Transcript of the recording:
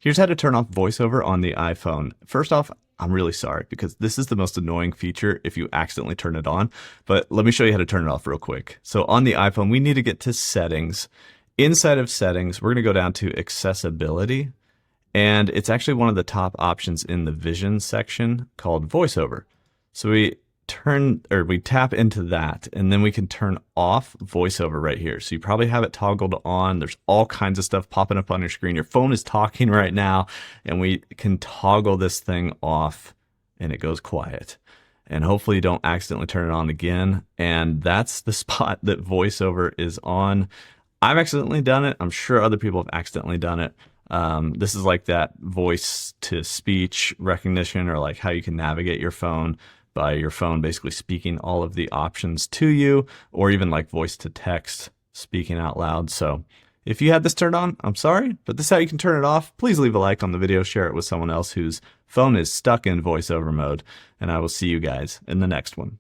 Here's how to turn off voiceover on the iPhone. First off, I'm really sorry because this is the most annoying feature if you accidentally turn it on, but let me show you how to turn it off real quick. So on the iPhone, we need to get to settings. Inside of settings, we're gonna go down to accessibility, and it's actually one of the top options in the vision section called voiceover. So we tap into that, and then we can turn off voiceover right here. So you probably have it toggled on. There's all kinds of stuff popping up on your screen. Your phone is talking right now, and we can toggle this thing off and it goes quiet. And hopefully you don't accidentally turn it on again. And that's the spot that voiceover is on. I've accidentally done it. I'm sure other people have accidentally done it. This is like that voice to speech recognition, or like how you can navigate your phone by your phone basically speaking all of the options to you, or even like voice to text speaking out loud. So if you had this turned on, I'm sorry, but this is how you can turn it off. Please leave a like on the video, share it with someone else whose phone is stuck in voiceover mode, and I will see you guys in the next one.